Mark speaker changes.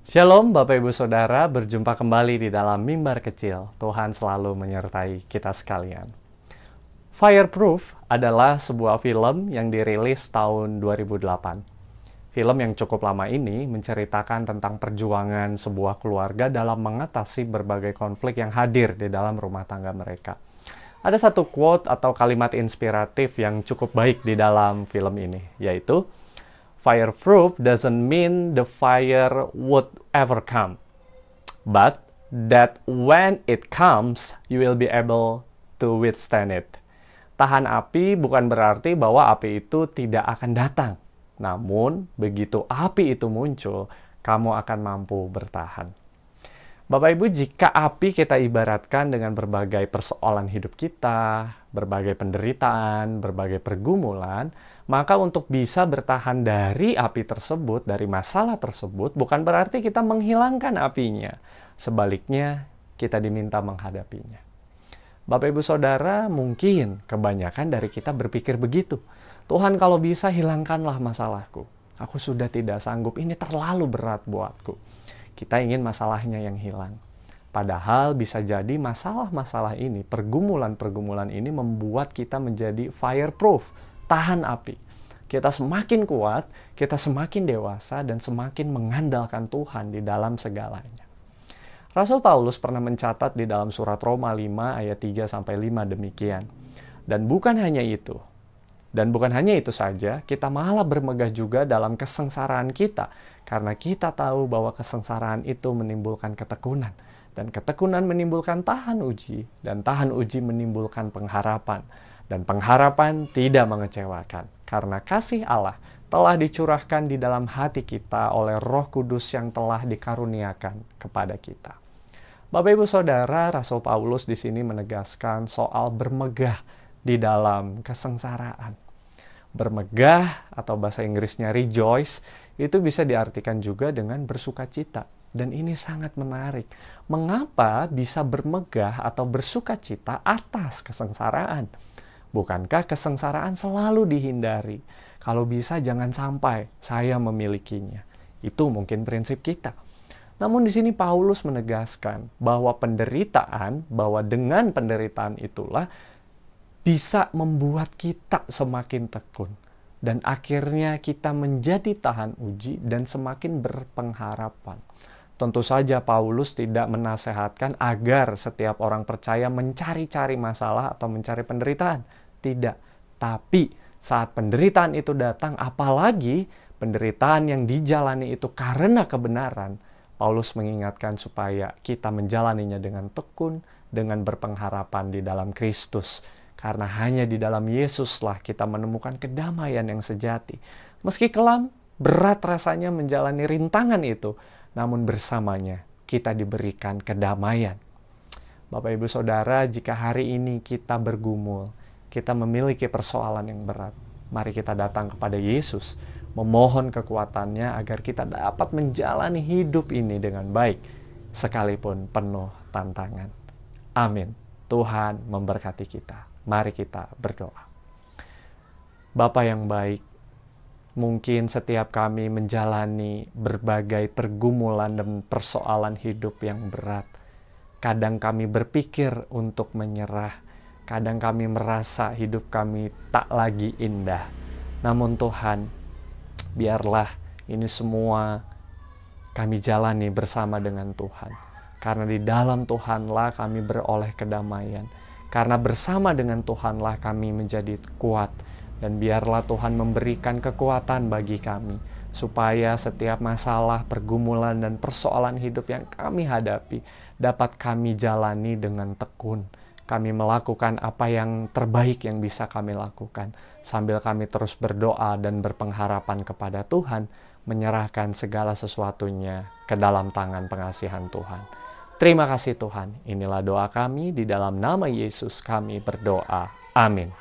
Speaker 1: Shalom Bapak Ibu Saudara, berjumpa kembali di dalam mimbar kecil. Tuhan selalu menyertai kita sekalian. Fireproof adalah sebuah film yang dirilis tahun 2008. Film yang cukup lama ini menceritakan tentang perjuangan sebuah keluarga dalam mengatasi berbagai konflik yang hadir di dalam rumah tangga mereka. Ada satu quote atau kalimat inspiratif yang cukup baik di dalam film ini, yaitu fireproof doesn't mean the fire would ever come, but that when it comes, you will be able to withstand it. Tahan api bukan berarti bahwa api itu tidak akan datang. Namun, begitu api itu muncul, kamu akan mampu bertahan. Bapak Ibu, jika api kita ibaratkan dengan berbagai persoalan hidup kita, berbagai penderitaan, berbagai pergumulan, maka untuk bisa bertahan dari api tersebut, dari masalah tersebut, bukan berarti kita menghilangkan apinya. Sebaliknya, kita diminta menghadapinya. Bapak Ibu Saudara, mungkin kebanyakan dari kita berpikir begitu. Tuhan, kalau bisa hilangkanlah masalahku. Aku sudah tidak sanggup, ini terlalu berat buatku. Kita ingin masalahnya yang hilang. Padahal bisa jadi masalah-masalah ini, pergumulan-pergumulan ini membuat kita menjadi fireproof, tahan api. Kita semakin kuat, kita semakin dewasa, dan semakin mengandalkan Tuhan di dalam segalanya. Rasul Paulus pernah mencatat di dalam surat Roma 5 ayat 3-5 demikian. Dan bukan hanya itu saja, kita malah bermegah juga dalam kesengsaraan kita, karena kita tahu bahwa kesengsaraan itu menimbulkan ketekunan, dan ketekunan menimbulkan tahan uji, dan tahan uji menimbulkan pengharapan, dan pengharapan tidak mengecewakan, karena kasih Allah telah dicurahkan di dalam hati kita oleh Roh Kudus yang telah dikaruniakan kepada kita. Bapak Ibu Saudara, Rasul Paulus di sini menegaskan soal bermegah di dalam kesengsaraan. Bermegah atau bahasa Inggrisnya rejoice itu bisa diartikan juga dengan bersukacita. Dan ini sangat menarik. Mengapa bisa bermegah atau bersukacita atas kesengsaraan? Bukankah kesengsaraan selalu dihindari? Kalau bisa jangan sampai saya memilikinya. Itu mungkin prinsip kita. Namun di sini Paulus menegaskan bahwa dengan penderitaan itulah bisa membuat kita semakin tekun. Dan akhirnya kita menjadi tahan uji dan semakin berpengharapan. Tentu saja Paulus tidak menasehatkan agar setiap orang percaya mencari-cari masalah atau mencari penderitaan. Tidak. Tapi saat penderitaan itu datang, apalagi penderitaan yang dijalani itu karena kebenaran, Paulus mengingatkan supaya kita menjalaninya dengan tekun, dengan berpengharapan di dalam Kristus. Karena hanya di dalam Yesuslah kita menemukan kedamaian yang sejati. Meski kelam, berat rasanya menjalani rintangan itu, namun bersamanya kita diberikan kedamaian. Bapak Ibu Saudara, jika hari ini kita bergumul, kita memiliki persoalan yang berat, mari kita datang kepada Yesus, memohon kekuatannya agar kita dapat menjalani hidup ini dengan baik, sekalipun penuh tantangan. Amin. Tuhan memberkati kita. Mari kita berdoa. Bapa yang baik, mungkin setiap kami menjalani berbagai pergumulan dan persoalan hidup yang berat. Kadang kami berpikir untuk menyerah. Kadang kami merasa hidup kami tak lagi indah. Namun Tuhan, biarlah ini semua kami jalani bersama dengan Tuhan. Karena di dalam Tuhanlah kami beroleh kedamaian. Karena bersama dengan Tuhanlah kami menjadi kuat. Dan biarlah Tuhan memberikan kekuatan bagi kami. Supaya setiap masalah, pergumulan, dan persoalan hidup yang kami hadapi dapat kami jalani dengan tekun. Kami melakukan apa yang terbaik yang bisa kami lakukan. Sambil kami terus berdoa dan berpengharapan kepada Tuhan. Menyerahkan segala sesuatunya ke dalam tangan pengasihan Tuhan. Terima kasih Tuhan, inilah doa kami, di dalam nama Yesus kami berdoa. Amin.